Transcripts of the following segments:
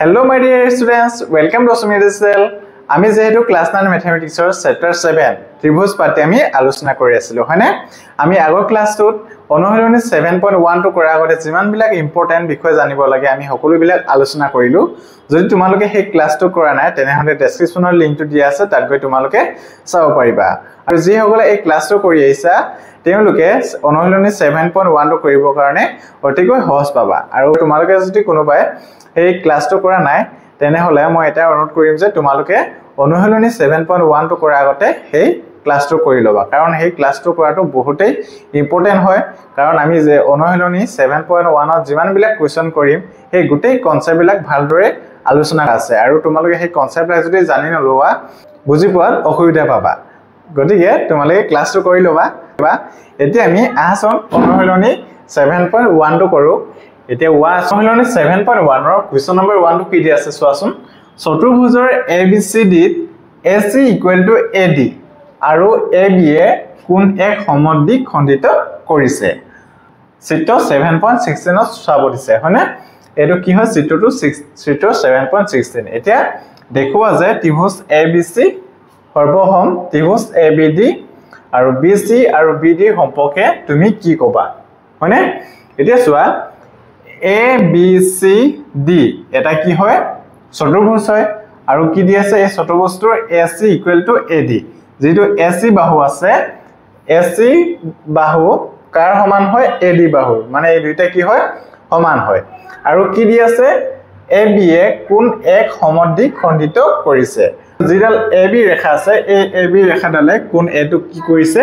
Hello my dear students, welcome to Sumidisel. আমি যেহেতু class 9 ম্যাথমেটিক্সৰ chapter 7 ত্ৰিভুজ পাতি আমি আলোচনা কৰি আছিলো হয়নে আমি আগৰ ক্লাছটোত অনুশীলনী 7.1 টো কৰাৰ আগতে যিমান বিলাক ইম্পৰ্টেন্ট বিষয় জানিব লাগে আমি সকলো বিলাক আলোচনা কৰিলো যদি তোমালোকে সেই ক্লাছটো কৰা নাই তেনেহলে ডেসক্ৰিপচনৰ লিংকটো দিয়া আছে তাত গৈ তোমালোকে চাব পাৰিবা আৰু যি সকলে এই ক্লাছটো কৰি আহিছা তেওঁলোকে অনুশীলনী 7.1 টো কৰিবৰ কাৰণে অতিকৈ সহজ পাবা আৰু তোমালোকে যদি কোনোবাই এই ক্লাছটো কৰা নাই তেনেহলে মই এটা অনুৰোধ কৰিম যে তোমালোকে অনুশীলনী 7.1 টো কৰাৰ আগতে সেই ক্লাছটো কৰি লবা কাৰণ সেই ক্লাছটো কৰাটো বহুতেই ইম্পৰ্টেন্ট হয় কাৰণ আমি যে অনুশীলনী 7.1 ত যিমান বিলাক কোৱেশ্চন কৰিম সেই গোটেই কনসেপ্ট বিলাক ভালদৰে আলোচনা আছে আৰু তোমালোকে সেই কনসেপ্ট বিলাক যদি জানি নলোৱা বুজি পোৱাত অসুবিধা পাবা গতিকে তোমালোকে ক্লাছটো কৰি লবা এতিয়া আমি আহচন অনুশীলনী 7.1 টো কৰো এতিয়া অনুশীলনী 7.1 ৰ কোৱেশ্চন নম্বৰ 1 টো কি দি আছে চোৱাচোন চতুৰ্ভুজৰ ABCD AC = AD আৰু AB এ কোন এক সমদ্বিখ খণ্ডিত কৰিছে চিত্ৰ 7.16 ত চাব দিছে হয়নে এটো কি হয় চিত্ৰটো চিত্ৰ 7.16 এতিয়া দেখুৱা যে ত্ৰিভুজ ABC সৰ্বসম ত্ৰিভুজ ABD আৰু BC আৰু BD সম্পৰ্কে তুমি কি কবা হয়নে এতিয়া চোৱা ABCD এটা কি হয় চতুৰ্ভুজ হয় আৰু কি দি আছে এই চতুৰ্ভুজটোৰ AC = AD যেটো AC বাহু আছে AC বাহু কাৰ সমান হয় AD বাহু মানে এই দুইটা কি হয় সমান হয় আৰু কি দি আছে AB এ কোন এক সমদ্বিখ খণ্ডিত কৰিছে যিডাল AB ৰেখা আছে এই AB ৰেখাডালে কোন এটো কি কৰিছে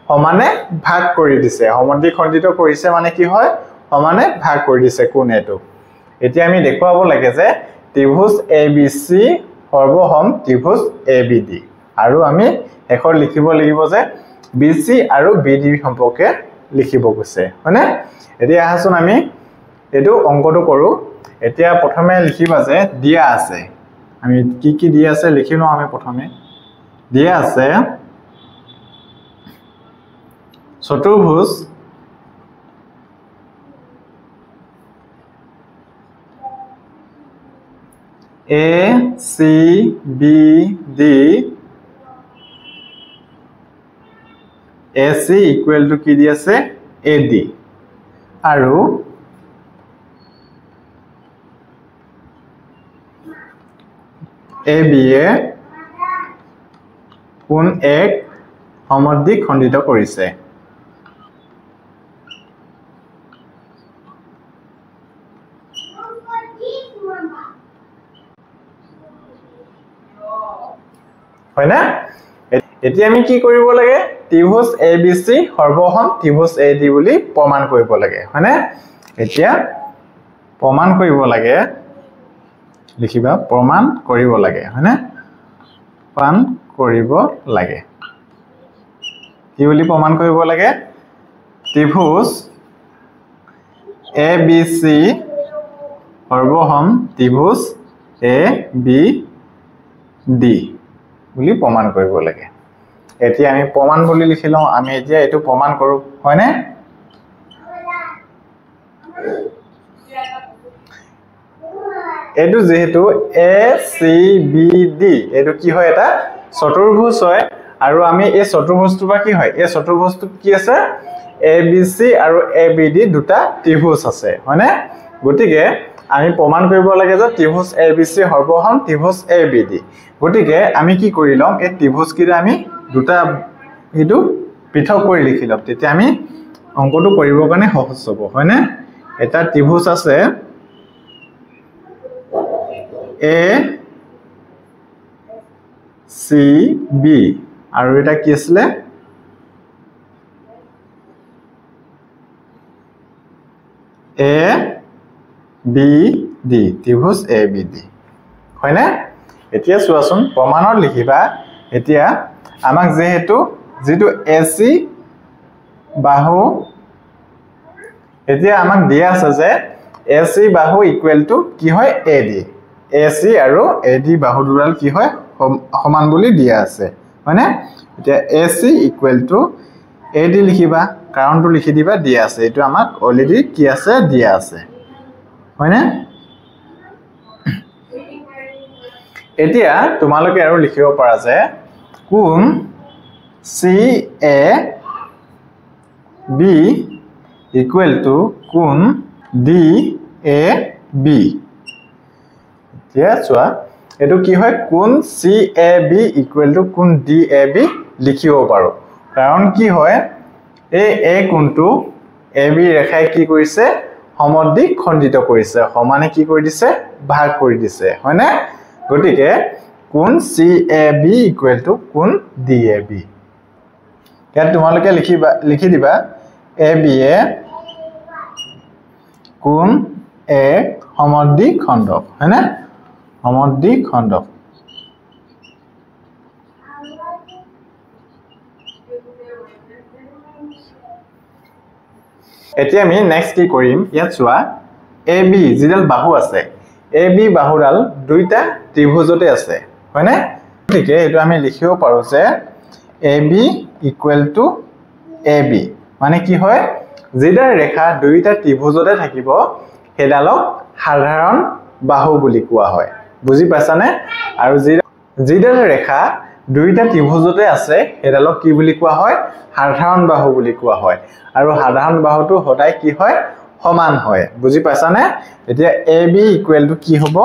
সমানে ভাগ কৰি দিছে সমদ্বিখ খণ্ডিত কৰিছে মানে কি হয় সমানে ভাগ কৰি দিছে কোন এটো এতিয়া আমি দেখুৱাব লাগে যে ত্ৰিভুজ ABC সৰ্বসম ত্ৰিভুজ ABD আৰু আমি এখন লিখিব লাগিব যে BC আৰু BD সম্পৰ্কে লিখিব গৈছে হয়নে এতিয়া আহাচোন আমি এটো অংকটো কৰো এতিয়া প্ৰথমে লিখিবা যে দিয়া আছে আমি কি দিয়া আছে লিখিনো আমি প্ৰথমে দিয়া আছে চতুৰ্ভুজ ACBD AC = কি দি আছে AD আৰু AB এ কোন এক সমদ্বিখ খণ্ডিত কৰিছে হয় না এতিয়া আমি কি কৰিব লাগে ত্ৰিভুজ ABC সৰ্বসম ত্ৰিভুজ AD বুলি প্ৰমাণ কৰিব লাগে হয় না এতিয়া প্ৰমাণ কৰিব লাগে লিখিবা প্ৰমাণ কৰিব লাগে হয় না প্ৰমাণ কৰিব লাগে কি বুলি প্ৰমাণ কৰিব লাগে ত্ৰিভুজ ABC সৰ্বসম ত্ৰিভুজ ABD বুলি প্ৰমাণ কৰিব লাগে এতিয়া আমি প্ৰমাণ বুলি লিখিলো আমি এতিয়া এটো প্ৰমাণ কৰো হয়নে এটো যেহেতু ACBD এটো কি হয় এটা চতুৰ্ভুজ হয় আৰু আমি এই চতুৰ্ভুজটো বা কি হয় এই চতুৰ্ভুজটোত কি আছে ABC আৰু ABD দুটা ত্ৰিভুজ আছে হয়নে গতিকে আমি প্ৰমাণ কৰিব লাগে যে ত্ৰিভুজ ABC সৰ্বসম ত্ৰিভুজ ABD গতিকে আমি কি কৰি লম এই ত্ৰিভুজ কিটা আমি দুটা হেতু পৃথক কৰি লিখিলম তেতিয়া আমি অংকটো কৰিবৰ কাৰণে সহজ হ'ব হয়নে এটা ত্ৰিভুজ আছে ACB আৰু এটা কি আছিল ABD ত্ৰিভুজ ABD হয়নে এতিয়া চোৱাচোন প্ৰমাণত লিখিবা এতিয়া আমাক যেহেতু যেটো AC বাহু এতিয়া আমাক দিয়া আছে যে AC বাহু = কি হয় AD AC আৰু AD বাহু দুডাল কি হয় সমান বুলি দিয়া আছে হয়নে এতিয়া AC = AD লিখিবা কাৰণটো লিখি দিবা দিয়া আছে এটো আমাক অলৰেডি কি আছে দিয়া আছে হয়নে এতিয়া তোমালোকে আৰু লিখিব পাৰা যে কোণ CAB equal to কোণ DAB এতিয়া চোৱা এটো কি হয় কোণ CAB equal to কোণ DAB লিখিব পাৰো কাৰণ কি হয় এই কোণটো AB ৰেখাই কি কৰিছে সমদ্বিখ খণ্ডিত কৰিছে সমানে কি কৰি দিছে ভাগ কৰি দিছে হয় না গটিকে কোণ CAB equal to কোণ DAB ইয়াত তোমালোকে লিখি দিবা AB এ কোণ A সমদ্বিখ খণ্ডক হয় না সমদ্বিখ খণ্ডক এতিয়া আমি নেক্সট কি কৰিম ইয়াত চোৱা AB যিডাল বাহু আছে AB বাহুডাল দুইটা ত্ৰিভুজতে আছে হয় না ঠিক আছে এটো আমি লিখিব পাৰো যে AB equal to AB মানে কি হয় যিডাল ৰেখা দুইটা ত্ৰিভুজতে থাকিব হেডালক সাধাৰণ বাহু বুলি কোৱা হয় বুজি পাছানে আৰু যিডাল ৰেখা দুইটা ত্ৰিভুজতে আছে হেডালক কি বুলি কোৱা হয় সাধাৰণ বাহু বুলি কোৱা হয় আৰু সাধাৰণ বাহুটো সদায় কি হয় সমান হয় বুজি পাছানে এতিয়া AB equal to কি হ'ব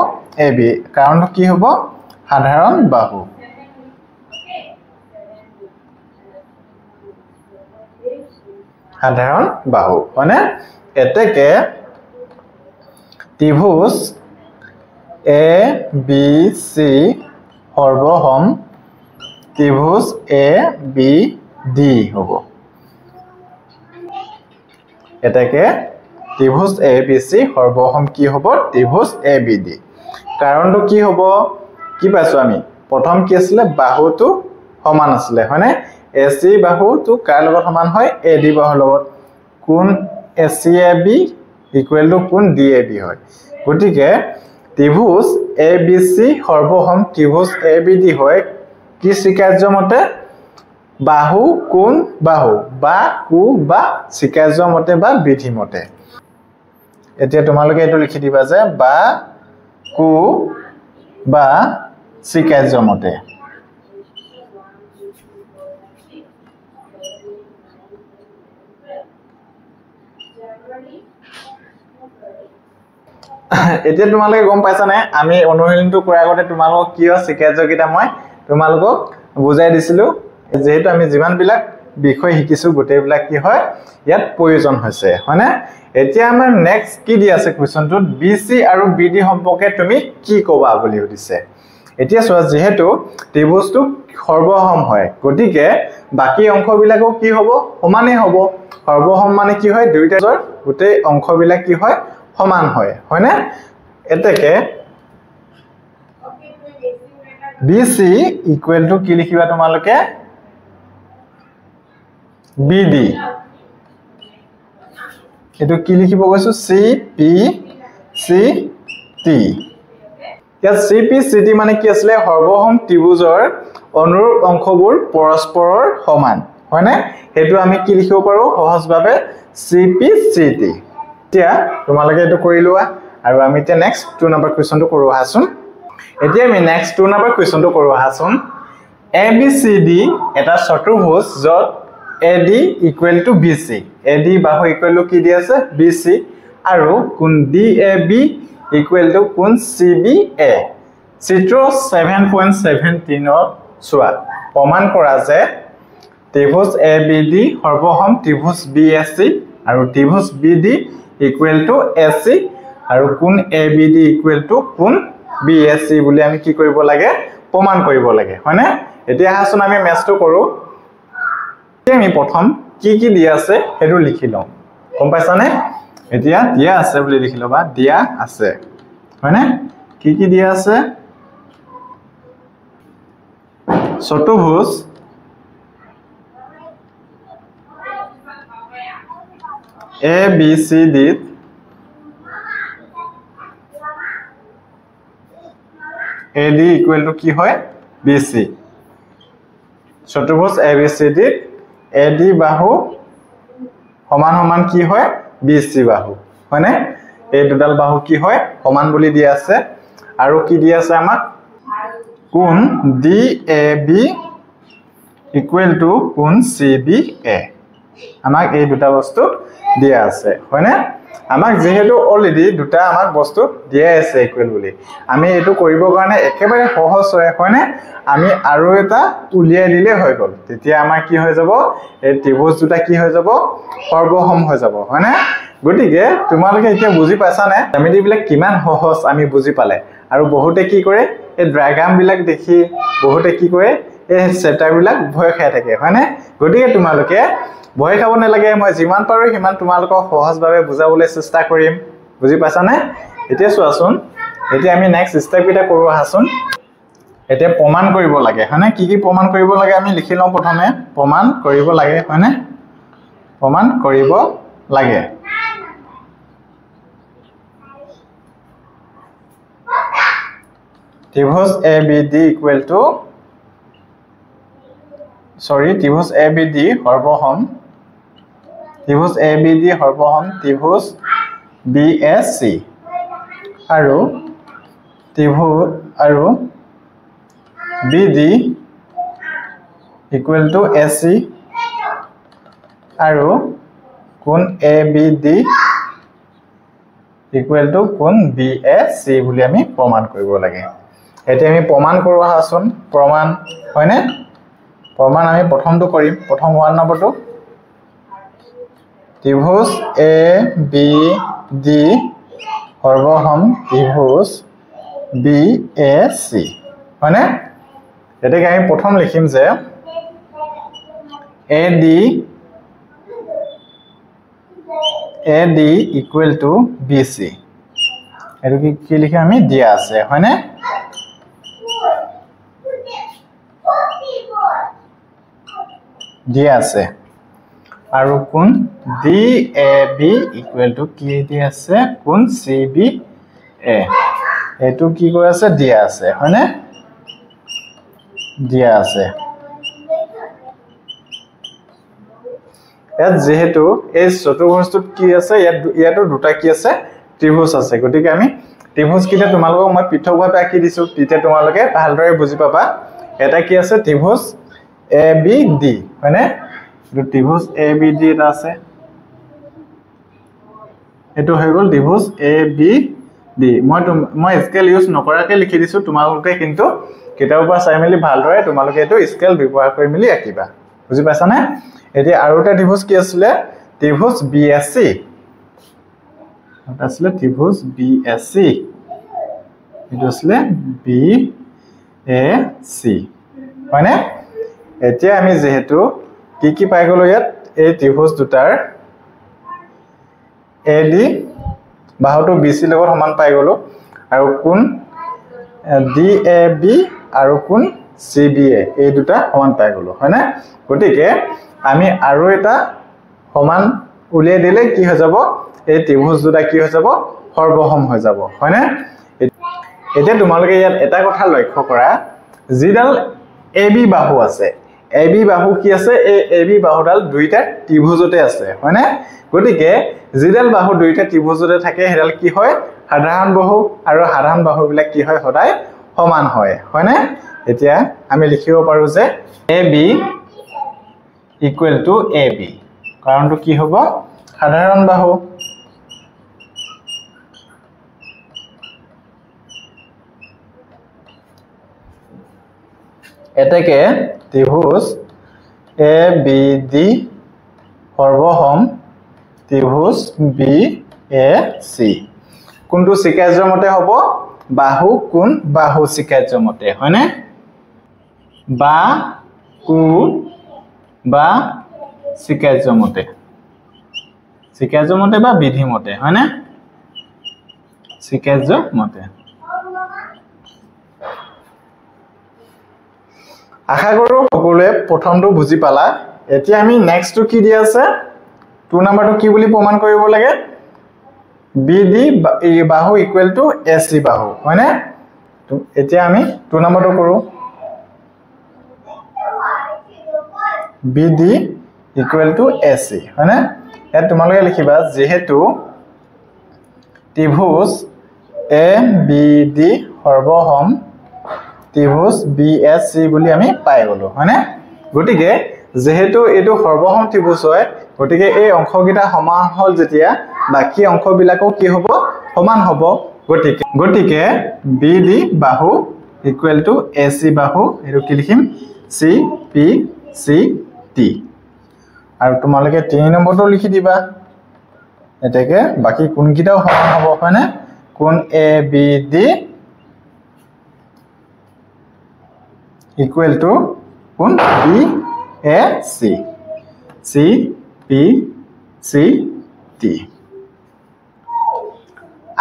AB কাৰণটো কি হ'ব সাধাৰণ বাহু সাধাৰণ বাহু মানে এতেকে ত্ৰিভুজ ABC সৰ্বসম ত্ৰিভুজ ABD হ'ব এতেকে ত্ৰিভুজ ABC সৰ্বসম কি হ'ব ত্ৰিভুজ ABD কাৰণটো কি হ'ব কি পাইছো আমি প্ৰথম কি আছিল বাহুটো সমান আছিল হয়নে AC বাহুটো কাৰ লগত সমান হয় AD বাহুৰ লগত কোণ ACAB equal to কোণ DAB হয় গটিকে ত্ৰিভুজ ABC সৰ্বসম ত্ৰিভুজ ABD হয় কি স্বীকাৰ্য মতে বাহু কোণ বাহু বা কু বা স্বীকাৰ্য মতে বা বিধি মতে এতিয়া তোমালোকে এটো লিখি দিবা যে বা কু বা স্বীকাৰ্য মতে এতিয়া তোমালোকে গম পাইছানে আমি অনুশীলনটো কৰাৰ আগতে তোমালোকক কিয় স্বীকাৰ্যকিটা মই তোমালোকক বুজাই দিছিলো যেহেতু আমি যিমান বিলাক বিষয় শিকিছো গোটেইবিলাক কি হয় ইয়াত প্ৰয়োজন হৈছে হয়নে এতিয়া আমাৰ নেক্সট কি দি আছে কোৱেশ্চনটোত BC আৰু BD সম্পৰ্কে তুমি কি কবা বুলি সুধিছে এতিয়া চোৱা যেহেতু ত্ৰিভুজটো সৰ্বসম হয় গটিকে বাকি অংশবিলাকো কি হ'ব সমানে হ'ব সৰ্বসম মানে কি হয় দুইটাৰ গোটেই অংশবিলাক কি হয় সমান হয় হয়নে এতেকে BC equal to কি লিখিবা তোমালোকে BD এটো কি লিখিব গৈছো CPCT ইয়াত CPCT মানে কি আছিল সৰ্বসম ত্ৰিভুজৰ অনুৰূপ অংশবোৰ পৰস্পৰৰ সমান হয়নে হেতু আমি কি লিখিব পাৰো সহজভাৱে CPCT এতিয়া তোমালোকে এটো কৰি লোৱা আৰু আমি তে নেক্সট 2 নম্বৰ কোৱেশ্চনটো কৰো আহাচোন এতিয়া আমি নেক্সট 2 নম্বৰ কোৱেশ্চনটো কৰো আহাচোন ABCD এটা চতুৰ্ভুজ যত AD equal to BC AD বাহু equal to কি দি আছে BC আৰু কোণ DAB equal to কোণ CBA চিত্ৰ 7.17 ৰ চোৱা প্ৰমাণ কৰা যে ত্ৰিভুজ ABD সৰ্বসম ত্ৰিভুজ BAC আৰু ত্ৰিভুজ BD equal to AC আৰু কোণ ABD equal to কোণ BAC বুলি আমি কি কৰিব লাগে প্ৰমাণ কৰিব লাগে হয়নে এতিয়া হাসন আমি ম্যাথটো কৰো আমি প্ৰথম কি কি দিয়া আছে হেতু লিখি লও গম পাইছানে এতিয়া দিয়া আছে বুলি লিখি লবা দিয়া আছে হয়নে কি কি দিয়া আছে চতুৰ্ভুজ ABCD AD equal to কি হয় BC চতুৰ্ভুজ ABCD AD বাহু সমান সমান কি হয় BC বাহু হয়নে এই দুডাল বাহু কি হয় সমান বুলি দিয়া আছে আৰু কি দিয়া আছে আমাক কোণ DAB ইকুৱেল টু কোণ CBA আমাক এই দুটা বস্তু দিয়া আছে হয়নে আমাক যেহেতু অলৰেডি দুটা আমাক বস্তু দিয়া আছে ইকুৱেল বুলি আমি এটো কৰিব কাৰণে একেবাৰে সহজ হয়নে আমি আৰু এটা উলিয়াই দিলে হৈ গল তেতিয়া আমাৰ কি হৈ যাব এই ত্ৰিভুজ দুটা কি হৈ যাব সৰ্বসম হৈ যাব হয়নে গতিকে তোমালোকে এতিয়া বুজি পাইছা নে জ্যামিতি বিলাক কিমান সহজ আমি বুজি পালে আৰু বহুতে কি কৰে এই ডায়াগ্ৰাম বিলাক দেখি বহুতে কি কৰে এই চেপ্টাৰ বিলাক ভয় খাই থাকে হয়নে গতিকে তোমালোকে ভয় খাব নালাগে মই যিমান পাৰো সিমান তোমালোকক সহজভাৱে বুজাবলৈ চেষ্টা কৰিম বুজি পাইছা নে এতিয়া চোৱাচোন এতিয়া আমি নেক্সট স্টেপ এটা কৰো আহাচোন এতিয়া প্ৰমাণ কৰিব লাগে হয়নে কি কি প্ৰমাণ কৰিব লাগে আমি লিখি লওঁ প্ৰথমে প্ৰমাণ কৰিব লাগে হয়নে প্ৰমাণ কৰিব লাগে ত্ৰিভুজ ABD ইকুৱেল টু ত্ৰিভুজ ABD সৰ্বসম ত্ৰিভুজ ABD সৰ্বসম ত্ৰিভুজ BAC আৰু ত্ৰিভুজ আৰু BD ইকুৱেল টু AC আৰু কোণ ABD ইকুৱেল টু কোণ BAC বুলি আমি প্ৰমাণ কৰিব লাগে এতিয়া আমি প্ৰমাণ কৰো আহাচোন প্ৰমাণ হয়নে প্ৰমাণ আমি প্ৰথমটো কৰিম প্ৰথম 1 নম্বৰটো ত্ৰিভুজ ABD সৰ্বসম ত্ৰিভুজ BAC হয়নে এটাকে আমি প্ৰথম লিখিম যে AD ইকুৱেল টু BC এটো কি লিখি আমি দিয়া আছে হয়নে দিয়া আছে আৰু কোণ DAB ইকুৱেল টু কি দিয়া আছে কোণ CBA এটো কি কৈ আছে দিয়া আছে হয়নে দিয়া আছে ইয়াত যেহেতু এই চতুৰ্ভুজটোত কি আছে ইয়াতো দুটা কি আছে ত্ৰিভুজ আছে গতিকে আমি ত্ৰিভুজ কিটা তোমালোকক মই পৃথকভাৱে আঁকি দিছো তেতিয়া তোমালোকে ভালদৰে বুজি পাবা এটা কি আছে ত্ৰিভুজ ABD হয়নে ত্ৰিভুজ ABD এটা আছে এটো হৈ গল ত্ৰিভুজ ABD মই স্কেল ইউজ নকৰাকে লিখি দিছো তোমালোকে কিন্তু কিতাপৰ পৰা চাই মেলি ভালদৰে তোমালোকে এটো স্কেল ব্যৱহাৰ কৰি মেলি আঁকিবা বুজি পাইছা নে এতিয়া আৰু এটা ত্ৰিভুজ কি আছিল ত্ৰিভুজ BAC এটা আছিল ত্ৰিভুজ BAC এটো আছিল BAC হয়নে এতিয়া আমি যেহেতু কি পাই গলো ইয়াত এই ত্ৰিভুজ দুটাৰ AD বাহুটো BC লগত সমান পাই গলো আৰু কোণ DAB আৰু কোণ CBA এই দুটা সমান পাই গলো হয়নে গতিকে আমি আৰু এটা সমান উলিয়াই দিলে কি হৈ যাব এই ত্ৰিভুজ দুটা কি হৈ যাব সৰ্বসম হৈ যাব হয়নে এতিয়া তোমালোকে ইয়াত এটা কথা লক্ষ্য কৰা যিডাল AB বাহু আছে AB বাহু কি আছে এই AB বাহুডাল দুইটা ত্ৰিভুজতে আছে হয়নে গতিকে যিডাল বাহু দুইটা ত্ৰিভুজতে থাকে হেডাল কি হয় সাধাৰণ বাহু আৰু সাধাৰণ বাহু বিলাক কি হয় সদায় সমান হয় হয়নে এতিয়া আমি লিখিব পাৰো যে AB ইকুৱেল টু AB কাৰণটো কি হ'ব সাধাৰণ বাহু এটাকে ত্ৰিভুজ ABD সৰ্বসম ত্ৰিভুজ BAC কোনটো চিকাৰ্য মতে হ'ব বাহু কোণ বাহু চিকাৰ্য মতে হয়নে বা কোণ বা চিকাৰ্য মতে বা বিধি মতে হয়নে চিকাৰ্য মতে আশা কৰো সকলোৱে প্ৰথমটো বুজি পালা এতিয়া আমি নেক্সটটো কি দি আছে 2 নম্বৰটো কি বুলি প্ৰমাণ কৰিব লাগে BD বাহু ইকুৱেল টু AC বাহু হয়নে এতিয়া আমি 2 নম্বৰটো কৰো BD ইকুৱেল টু AC হয়নে ইয়াত তোমালোকে লিখিবা যেহেতু ত্ৰিভুজ ABD সৰ্বসম ত্ৰিভুজ BSC বুলি আমি পাই গলো হয়নে গটিকে যেহেতু এটো সৰ্বসম ত্ৰিভুজ হয় গটিকে এই অংশকিটা সমান হল যেতিয়া বাকি অংশবিলাকও কি হ'ব সমান হ'ব গটিকে BD বাহু ইকুৱেল টু AC বাহু এটো কি লিখিম CPCT আৰু তোমালোকে 3 নম্বৰটো লিখি দিবা এটাকে বাকি কোনকিটাও সমান হ'ব হয়নে কোন ABD equal to কোন BAC CPCT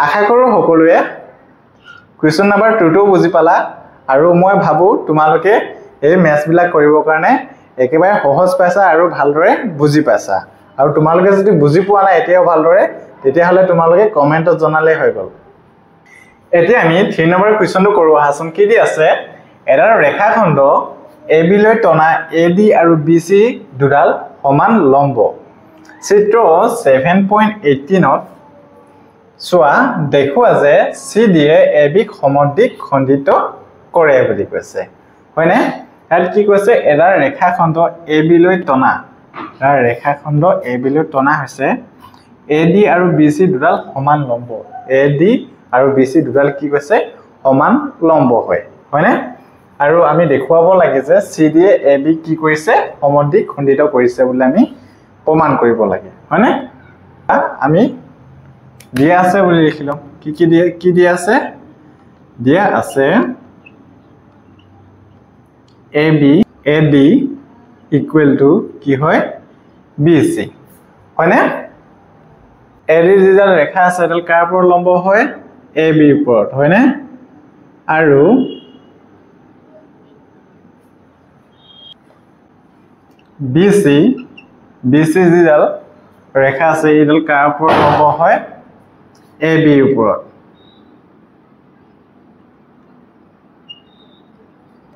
আশা কৰো সকলোৱে কোৱেশ্চন নম্বৰ 2 টো বুজি পালা আৰু মই ভাবো তোমালোকে এই ম্যাথছ বিলাক কৰিব কাৰণে একেবাৰে সহজ পাইছা আৰু ভালদৰে বুজি পাইছা আৰু তোমালোকে যদি বুজি পোৱা নাই এতিয়াও ভালদৰে তেতিয়া হলে তোমালোকে কমেন্টত জনালে হৈ গল এতিয়া আমি 3 নম্বৰ কোৱেশ্চনটো কৰো আহাচোন কি দি আছে এডাল ৰেখাখণ্ড AB লৈ টনা AD আৰু BC দুডাল সমান লম্ব চিত্ৰ 7.18 সোয়া দেখুৱা যে CD এ AB ক সমদ্বিক খণ্ডিত কৰে বুলি কৈছে হয়নে আৰু কি কৈছে এডাল ৰেখাখণ্ড AB লৈ টনা তাৰ ৰেখাখণ্ড AB লৈ টনা হৈছে AD আৰু BC দুডাল সমান লম্ব AD আৰু BC দুডাল কি কৈছে সমান লম্ব হয় হয়নে আৰু আমি দেখুৱাব লাগে যে CD এ AB কি কৰিছে সমদ্বিক খণ্ডিত কৰিছে বুলি আমি প্ৰমাণ কৰিব লাগে হয়নে আমি দিয়া আছে বুলি লিখিলো কি দিয়া আছে দিয়া আছে AD equal to কি হয় BC হয়নে AD যিডাল ৰেখা আছে এডাল কাৰ ওপৰত লম্ব হয় AB ওপৰত হয়নে আৰু BC যিডাল ৰেখা আছে এডাল কাৰ ওপৰত লম্ব হয় AB ওপৰত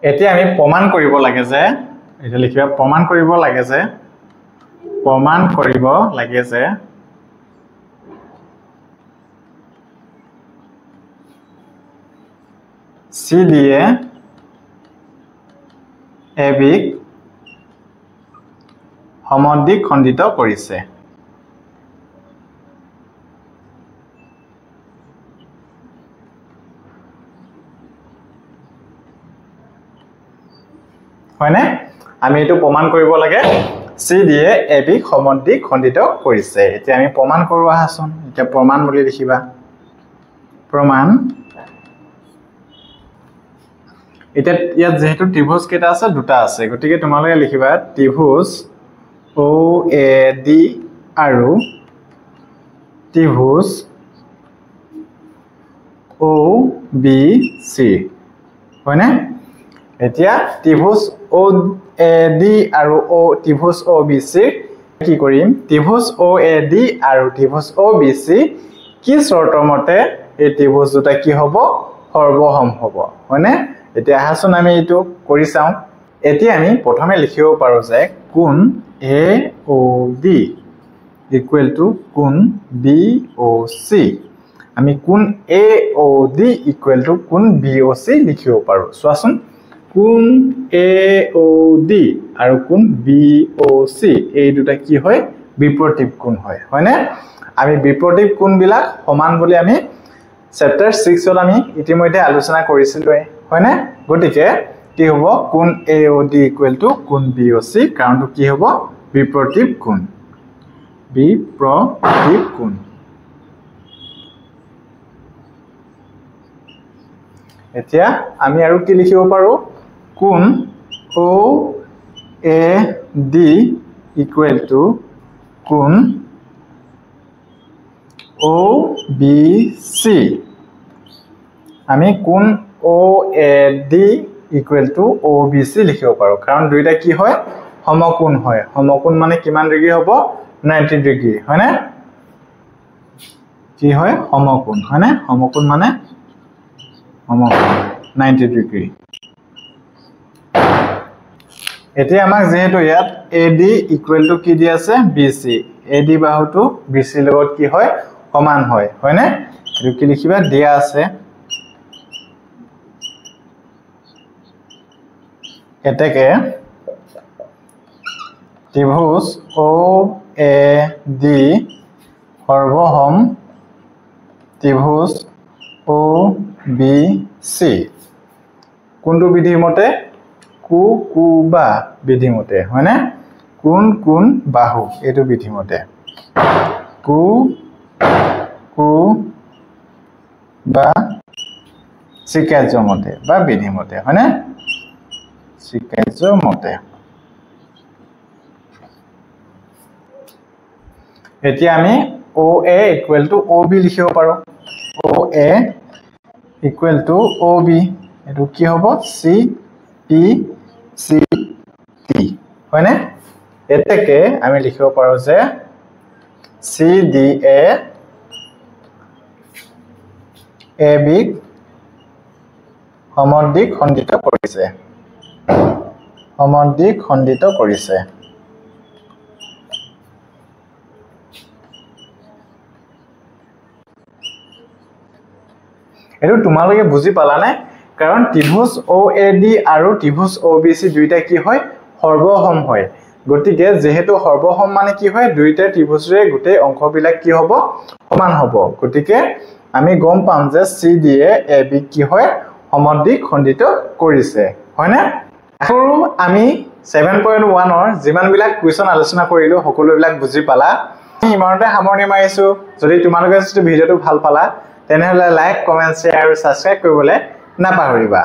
এতিয়া আমি প্ৰমাণ কৰিব লাগে যে এটা লিখিবা প্ৰমাণ কৰিব লাগে যে CD এ AB ক সমদ্বিক খণ্ডিত কৰিছে হয়নে আমি এটো প্ৰমাণ কৰিব লাগে CD এ AB ক সমদ্বিক খণ্ডিত কৰিছে এতিয়া আমি প্ৰমাণ কৰো আহাচোন এতিয়া প্ৰমাণ বুলি লিখিবা প্ৰমাণ এটা ইয়াত যেহেতু ত্ৰিভুজ কেটা আছে দুটা আছে গটিকে তোমালোকে লিখিবা ত্ৰিভুজ OAD আৰু ত্ৰিভুজ OBC হয়নে এতিয়া ত্ৰিভুজ OAD আৰু ত্ৰিভুজ OBC কি কৰিম ত্ৰিভুজ OAD আৰু ত্ৰিভুজ OBC কি শৰ্তৰ মতে এই ত্ৰিভুজ দুটা কি হ'ব সৰ্বসম হ'ব হয়নে এতিয়া আহাচোন আমি এটো কৰি চাও এতিয়া আমি প্ৰথমে লিখিব পাৰো যে কোণ AOD equal to কোণ BOC আমি কোণ AOD equal to কোণ BOC লিখিব পাৰো চোৱাচোন কোণ AOD আৰু কোণ BOC এই দুটা কি হয় বিপৰীত কোণ হয় হয়নে আমি বিপৰীত কোণ বিলাক সমান বুলি আমি চ্যাপ্টাৰ 6 ত আমি ইতিমধ্যে আলোচনা কৰিছিলো হয়নে গটিকে কি হ'ব কোণ AOD equal to কোণ BOC কাৰণটো কি হ'ব বিপৰীত কোণ এতিয়া আমি আৰু কি লিখিব পাৰো কোণ OAD equal to কোণ OBC আমি কোণ OAD equal to OBC লিখিব পাৰো কাৰণ দুইটা কি হয় সমকোণ হয় সমকোণ মানে কিমান ডিগ্ৰী হ'ব 90 ডিগ্ৰী হয়নে কি হয় সমকোণ হয়নে সমকোণ মানে সমকোণ 90 ডিগ্ৰী এতিয়া আমাক যেহেতু ইয়াত AD equal to কি দি আছে BC AD বাহুটো BC লগত কি হয় সমান হয় হয়নে এটো কি লিখিবা দিয়া আছে এতেকে ত্রিভুজ OAD সৰ্বসম ত্ৰিভুজ OBC কোনটো বিধিৰ মতে কুকুবা বিধি মতে হয়নে কোন কোন বাহু এটো বিধি মতে কু বা শিকাৰ্য মতে বা বিধি মতে হয়নে শিকাৰ্য মতে এতিয়া আমি OA = OB লিখিব পাৰো OA = OB এটো কি হ'ব CPCT হয়নে এতেকে আমি লিখিব পাৰো যে CDA AB সমদ্বিক খণ্ডিত কৰিছে এটো তোমালোকে বুজি পালানে কাৰণ ত্ৰিভুজ OAD আৰু ত্ৰিভুজ OBC দুইটা কি হয় সৰ্বসম হয় গতিকে যেহেতু সৰ্বসম মানে কি হয় দুইটা ত্ৰিভুজৰে গুটে অংশবিলাক কি হ'ব সমান হ'ব গতিকে আমি গম পাম যে CDA AB কি হয় সমদ্বিক খণ্ডিত কৰিছে হয়নে আৰু আমি 7.1 ৰ যিমান বিলাক কোৱেশ্চন আলোচনা কৰিলো সকলো বিলাক বুজি পালা আমি ইমানতে সামৰণি মাৰিছো যদি তোমালোকে ভিডিওটো ভাল পালা তেনেহলে লাইক কমেন্ট শেয়াৰ আৰু সাবস্ক্ৰাইব কৰিবলৈ নাপাহৰিবা